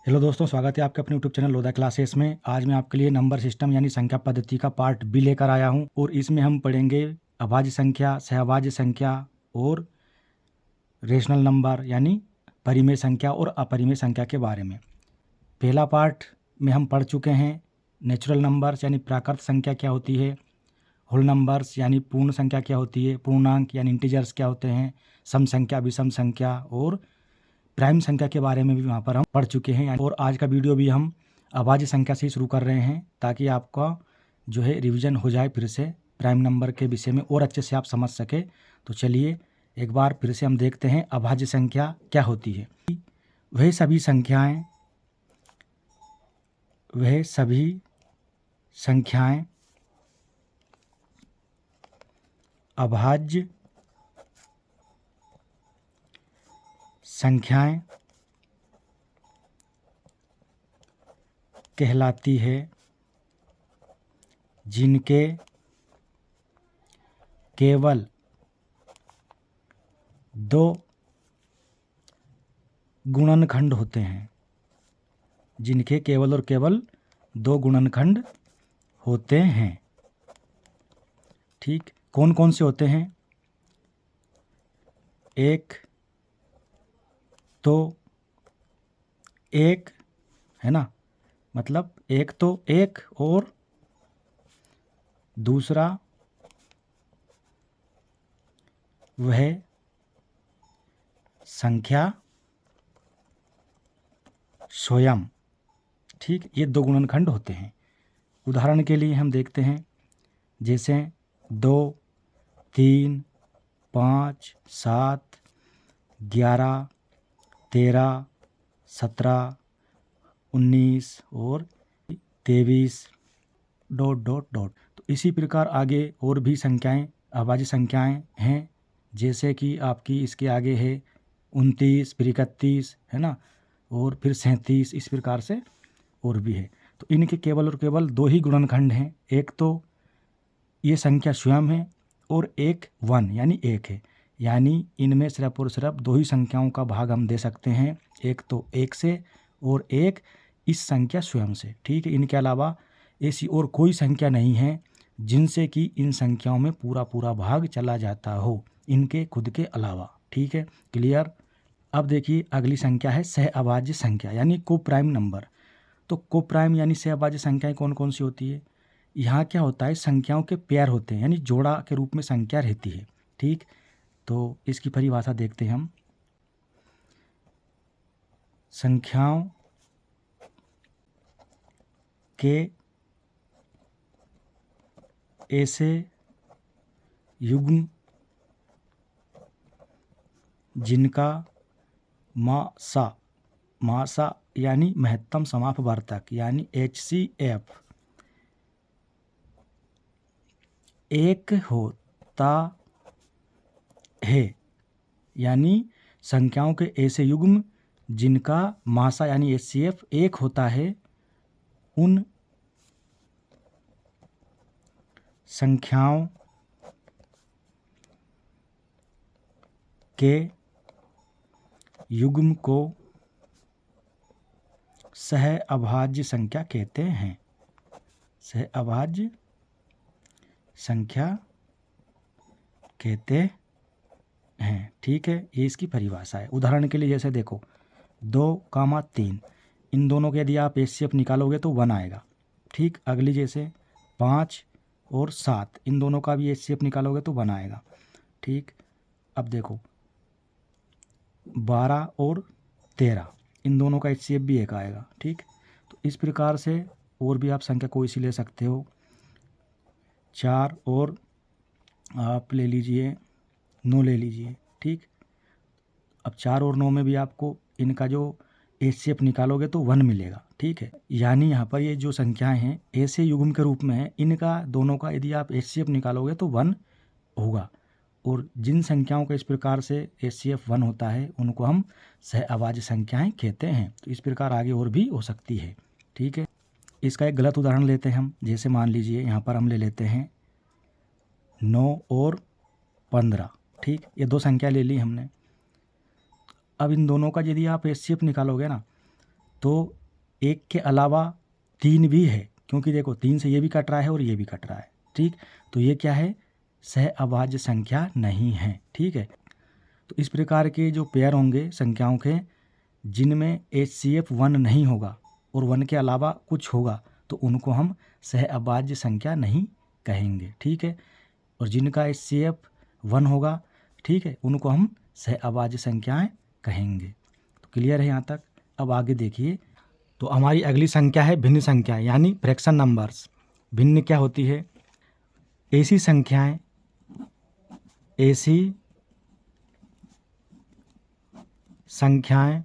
Hello दोस्तों, स्वागत है आपके अपने यूट्यूब चैनल लोधा क्लासेस में। आज मैं आपके लिए नंबर सिस्टम यानी संख्या पद्धति का पार्ट बी लेकर आया हूं और इसमें हम पढ़ेंगे अभाज्य संख्या, सहभाज्य संख्या और रेशनल नंबर यानी परिमेय संख्या और अपरिमेय संख्या के बारे में। पहला पार्ट में हम पढ़ चुके हैं नेचुरल नंबर्स यानी प्राकृत संख्या क्या होती है, होल नंबर्स यानी पूर्ण संख्या क्या होती है, पूर्णांक यानी इंटीजर्स क्या होते हैं, सम संख्या, विषम संख्या और प्राइम संख्या के बारे में भी वहाँ पर हम पढ़ चुके हैं। और आज का वीडियो भी हम अभाज्य संख्या से ही शुरू कर रहे हैं ताकि आपका जो है रिवीजन हो जाए फिर से प्राइम नंबर के विषय में और अच्छे से आप समझ सके। तो चलिए एक बार फिर से हम देखते हैं अभाज्य संख्या क्या होती है। वह सभी संख्याएं अभाज्य संख्याएं कहलाती है जिनके केवल दो गुणनखंड होते हैं, जिनके केवल और केवल दो गुणनखंड होते हैं। ठीक, कौन कौन से होते हैं? एक तो एक है ना, मतलब एक तो एक और दूसरा वह संख्या स्वयं। ठीक, ये दो गुणनखंड होते हैं। उदाहरण के लिए हम देखते हैं जैसे 2, 3, 5, 7, 11, 13, 17, 19 और 23 ... तो इसी प्रकार आगे और भी संख्याएं अभाज्य संख्याएं हैं, जैसे कि आपकी इसके आगे है 29, फिर 31 है ना, और फिर 37, इस प्रकार से और भी है। तो इनके केवल और केवल दो ही गुणनखंड हैं, एक तो ये संख्या स्वयं है और एक 1 यानी एक है। यानी इनमें सिर्फ और सिर्फ दो ही संख्याओं का भाग हम दे सकते हैं, एक तो एक से और एक इस संख्या स्वयं से। ठीक है, इनके अलावा ऐसी और कोई संख्या नहीं है जिनसे कि इन संख्याओं में पूरा पूरा भाग चला जाता हो, इनके खुद के अलावा। ठीक है, क्लियर। अब देखिए अगली संख्या है सहअभाज्य संख्या यानी कोप्राइम नंबर। तो कोप्राइम यानी सहअभाज्य संख्याएं कौन कौन सी होती है? यहाँ क्या होता है, संख्याओं के पेयर होते हैं यानी जोड़ा के रूप में संख्या रहती है। ठीक, तो इसकी परिभाषा देखते हैं हम। संख्याओं के ऐसे युग्म जिनका मासा यानी महत्तम समापवर्तक यानी HCF एक होता है, यानी संख्याओं के ऐसे युग्म जिनका मासा यानी HCF एक होता है, उन संख्याओं के युग्म को सहअभाज्य संख्या कहते हैं। सहअभाज्य संख्या कहते हैं। ठीक है, ये इसकी परिभाषा है। उदाहरण के लिए जैसे देखो 2, 3, इन दोनों के यदि आप HCF निकालोगे तो 1 आएगा। ठीक, अगली जैसे 5 और 7, इन दोनों का भी HCF निकालोगे तो 1 आएगा। ठीक, अब देखो 12 और 13, इन दोनों का HCF भी एक आएगा। ठीक, तो इस प्रकार से और भी आप संख्या कोई सी ले सकते हो। 4 और आप ले लीजिए 9 ले लीजिए। ठीक, अब 4 और 9 में भी आपको इनका जो HCF निकालोगे तो 1 मिलेगा। ठीक है, यानी यहाँ पर ये जो संख्याएं हैं ऐसे युग्म के रूप में है, इनका दोनों का यदि आप HCF निकालोगे तो 1 होगा। और जिन संख्याओं का इस प्रकार से HCF 1 होता है उनको हम सहअभाज्य संख्याएं कहते हैं। तो इस प्रकार आगे और भी हो सकती है। ठीक है, इसका एक गलत उदाहरण लेते हैं हम। जैसे मान लीजिए यहाँ पर हम ले लेते हैं 9 और 15। ठीक, ये दो संख्या ले ली हमने। अब इन दोनों का यदि आप HCF निकालोगे ना तो 1 के अलावा 3 भी है, क्योंकि देखो 3 से ये भी कट रहा है और ये भी कट रहा है, ठीक। तो ये क्या है, सहअभाज्य संख्या नहीं है, ठीक है। तो इस प्रकार के जो पेयर होंगे संख्याओं के जिनमें HCF 1 नहीं होगा और 1 के अलावा कुछ होगा तो उनको हम सहअभाज्य संख्या नहीं कहेंगे, ठीक है। और जिनका HCF 1 होगा, ठीक है, उनको हम सहअभाज्य संख्याएं कहेंगे। तो क्लियर है यहाँ तक। अब आगे देखिए, तो हमारी अगली संख्या है भिन्न संख्या यानी फ्रैक्शन नंबर्स। भिन्न क्या होती है, ऐसी संख्याएं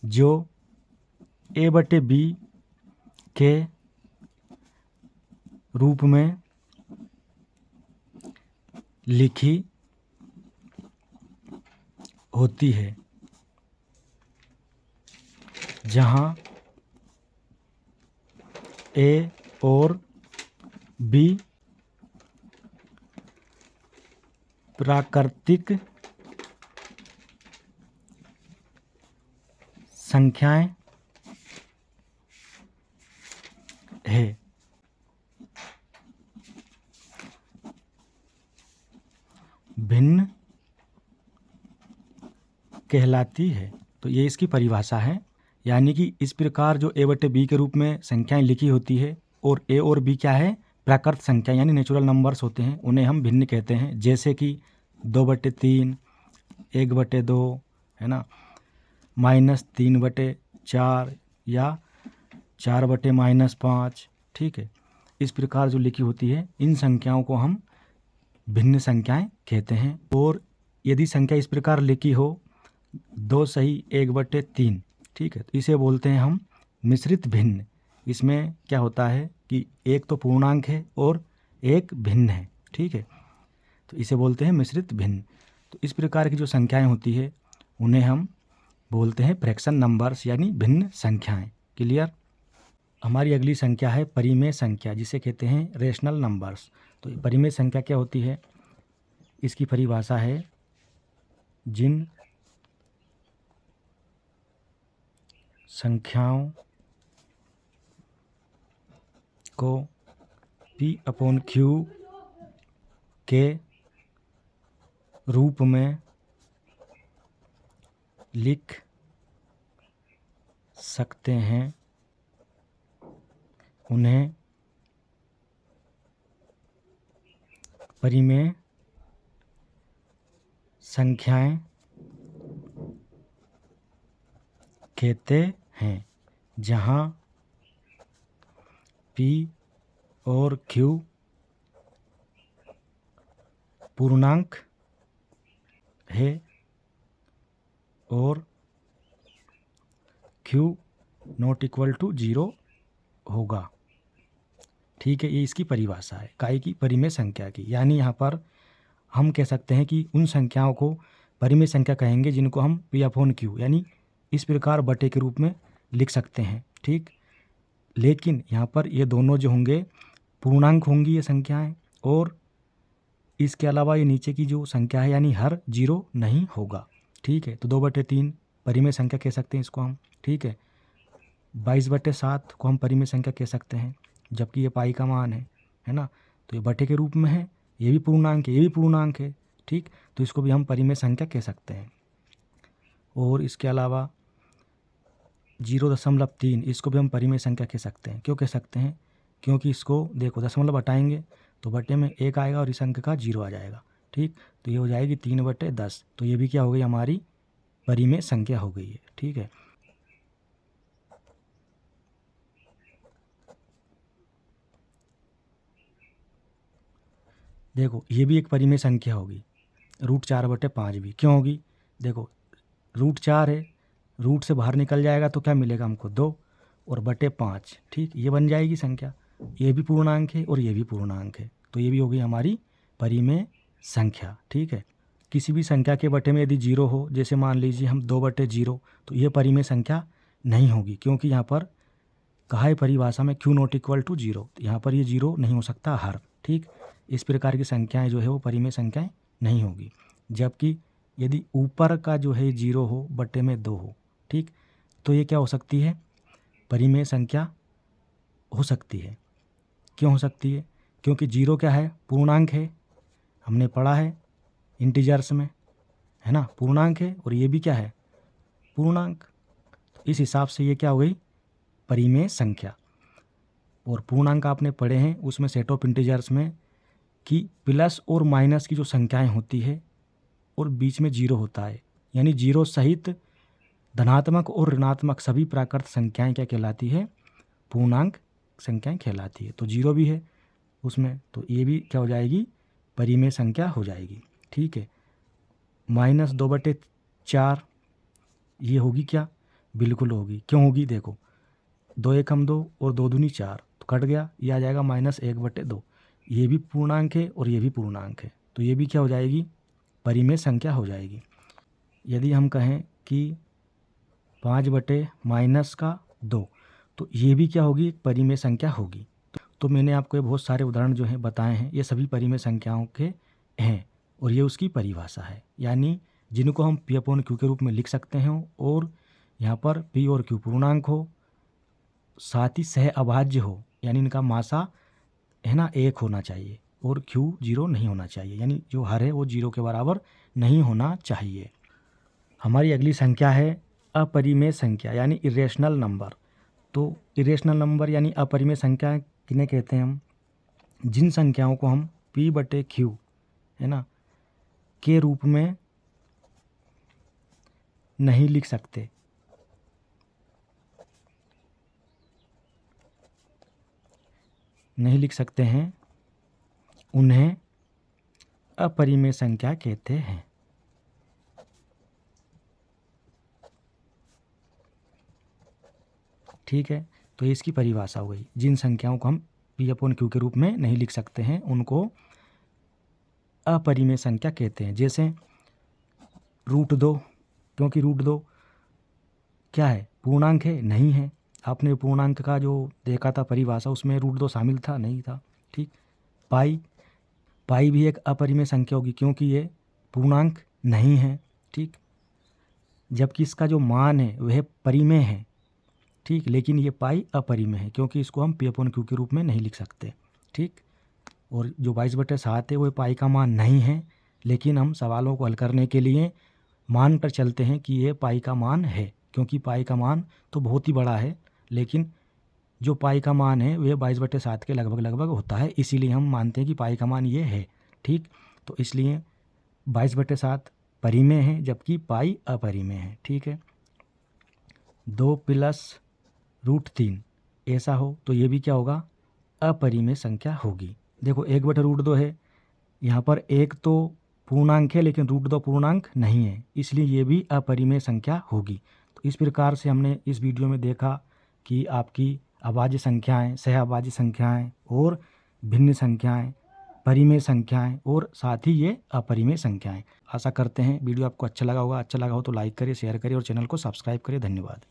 जो A/B के रूप में लिखी होती है, जहां A और B प्राकृतिक संख्याएं है। भिन्न कहलाती है। तो ये इसकी परिभाषा है, यानी कि इस प्रकार जो A/B के रूप में संख्याएं लिखी होती है और A और B क्या है, प्राकृत संख्या यानी नेचुरल नंबर्स होते हैं, उन्हें हम भिन्न कहते हैं। जैसे कि 2/3, 1/2 है ना, -3/4 या 4/-5, ठीक है। इस प्रकार जो लिखी होती है इन संख्याओं को हम भिन्न संख्याएं कहते हैं। और यदि संख्या इस प्रकार लिखी हो 2 सही 1/3, ठीक है, तो इसे बोलते हैं हम मिश्रित भिन्न। इसमें क्या होता है कि एक तो पूर्णांक है और एक भिन्न है, ठीक है, तो इसे बोलते हैं मिश्रित भिन्न। तो इस प्रकार की जो संख्याएं होती है उन्हें हम बोलते हैं फ्रैक्शन नंबर्स यानी भिन्न संख्याएं। क्लियर। हमारी अगली संख्या है परिमेय संख्या, जिसे कहते हैं रेशनल नंबर्स। तो परिमेय संख्या क्या होती है, इसकी परिभाषा है जिन संख्याओं को P/Q के रूप में लिख सकते हैं उन्हें परिमेय संख्याएं कहते हैं, जहां P और Q पूर्णांक है और Q ≠ 0 होगा, ठीक है। ये इसकी परिभाषा है काय की, परिमेय संख्या की। यानी यहाँ पर हम कह सकते हैं कि उन संख्याओं को परिमेय संख्या कहेंगे जिनको हम P/Q यानी इस प्रकार बटे के रूप में लिख सकते हैं, ठीक। लेकिन यहाँ पर ये दोनों जो होंगे पूर्णांक होंगी ये संख्याएं, और इसके अलावा ये नीचे की जो संख्या है यानी हर 0 नहीं होगा, ठीक है। तो 2/3 परिमेय संख्या कह सकते हैं इसको हम, ठीक है। 22/7 को हम परिमेय संख्या कह सकते हैं, जबकि ये पाई का मान है ना, तो ये बटे के रूप में है, ये भी पूर्णांक है, ये भी पूर्णांक है, ठीक। तो इसको भी हम परिमेय संख्या कह सकते हैं। और इसके अलावा 0.3 इसको भी हम परिमेय संख्या कह सकते हैं। क्यों कह सकते हैं, क्योंकि इसको देखो दशमलव हटाएंगे तो बटे में 1 आएगा और इस अंक का 0 आ जाएगा, ठीक। तो ये हो जाएगी 3/10। तो ये भी क्या हो गई, हमारी परिमेय संख्या हो गई है, ठीक है। देखो ये भी एक परिमेय संख्या होगी, √4/5 भी क्यों होगी, देखो √4 है, रूट से बाहर निकल जाएगा तो क्या मिलेगा हमको 2 और बटे 5, ठीक। ये बन जाएगी संख्या, ये भी पूर्णांक है और ये भी पूर्णांक है, तो ये भी हो गई हमारी परिमेय संख्या, ठीक है। किसी भी संख्या के बटे में यदि 0 हो, जैसे मान लीजिए हम 2/0, तो ये परिमेय संख्या नहीं होगी, क्योंकि यहाँ पर कहा है परिभाषा में Q ≠ 0, यहाँ पर ये 0 नहीं हो सकता हर, ठीक। इस प्रकार की संख्याएं जो है वो परिमेय संख्याएं नहीं होगी। जबकि यदि ऊपर का जो है 0 हो, बटे में 2 हो, ठीक, तो ये क्या हो सकती है, परिमेय संख्या हो सकती है। क्यों हो सकती है? क्योंकि 0 क्या है, पूर्णांक है, हमने पढ़ा है इंटीजर्स में, है ना, पूर्णांक है, और ये भी क्या है, पूर्णांक। इस हिसाब से ये क्या हो गई, परिमेय संख्या। और पूर्णांक आपने पढ़े हैं उसमें सेट ऑफ इंटीजर्स में कि प्लस और माइनस की जो संख्याएं होती है और बीच में 0 होता है, यानी 0 सहित धनात्मक और ऋणात्मक सभी प्राकृत संख्याएं क्या कहलाती है, पूर्णांक संख्याएं कहलाती है। तो 0 भी है उसमें, तो ये भी क्या हो जाएगी, परिमेय संख्या हो जाएगी। ठीक है, -2/4 ये होगी क्या, बिल्कुल होगी। क्यों होगी, देखो 2 एकम 2 और 2 दूनी 4, तो कट गया, ये आ जाएगा -1/2। ये भी पूर्णांक है और ये भी पूर्णांक है, तो ये भी क्या हो जाएगी, परिमेय संख्या हो जाएगी। यदि हम कहें कि 5/-2, तो ये भी क्या होगी, परिमेय संख्या होगी। तो मैंने आपको ये बहुत सारे उदाहरण जो हैं बताए हैं, ये सभी परिमेय संख्याओं के हैं और ये उसकी परिभाषा है, यानी जिनको हम P/Q के रूप में लिख सकते हैं और यहाँ पर P और Q पूर्णांक हो, साथ ही सह अभाज्य हो, यानी इनका मासा है ना 1 होना चाहिए और Q 0 नहीं होना चाहिए, यानी जो हर है वो 0 के बराबर नहीं होना चाहिए। हमारी अगली संख्या है अपरिमेय संख्या, यानी इरेशनल नंबर। तो इरेशनल नंबर यानी अपरिमेय संख्या किन्हें कहते हैं हम, जिन संख्याओं को हम P/Q है ना के रूप में नहीं लिख सकते, हैं, उन्हें अपरिमेय संख्या कहते हैं। ठीक है, तो इसकी परिभाषा हो गई, जिन संख्याओं को हम P/Q के रूप में नहीं लिख सकते हैं उनको अपरिमेय संख्या कहते हैं। जैसे √2, क्योंकि √2 क्या है, पूर्णांक है, नहीं है। आपने पूर्णांक का जो देखा था परिभाषा, उसमें √2 शामिल था, नहीं था। ठीक, पाई भी एक अपरिमेय संख्या होगी क्योंकि ये पूर्णांक नहीं है। ठीक, जबकि इसका जो मान है वह परिमेय है। ठीक, लेकिन ये पाई अपरिमेय है क्योंकि इसको हम P/Q के रूप में नहीं लिख सकते। ठीक, और जो 22/7 है वो पाई का मान नहीं है, लेकिन हम सवालों को हल करने के लिए मान पर चलते हैं कि ये पाई का मान है, क्योंकि पाई का मान तो बहुत ही बड़ा है, लेकिन जो पाई का मान है वह 22/7 के लगभग होता है, इसीलिए हम मानते हैं कि पाई का मान ये है। ठीक, तो इसलिए 22/7 परिमेय है जबकि पाई अपरिमेय है। ठीक है, 2 + √3 ऐसा हो तो ये भी क्या होगा, अपरिमेय संख्या होगी। देखो 1/√2 है, यहाँ पर 1 तो पूर्णांक है लेकिन √2 पूर्णांक नहीं है, इसलिए ये भी अपरिमेय संख्या होगी। तो इस प्रकार से हमने इस वीडियो में देखा कि आपकी अभाज्य संख्याएं, सह अभाज्य संख्याएं और भिन्न संख्याएं, परिमेय संख्याएं और साथ ही ये अपरिमेय संख्याएं। आशा करते हैं वीडियो आपको अच्छा लगा होगा। अच्छा लगा हो तो लाइक करिए, शेयर करिए और चैनल को सब्सक्राइब करिए। धन्यवाद।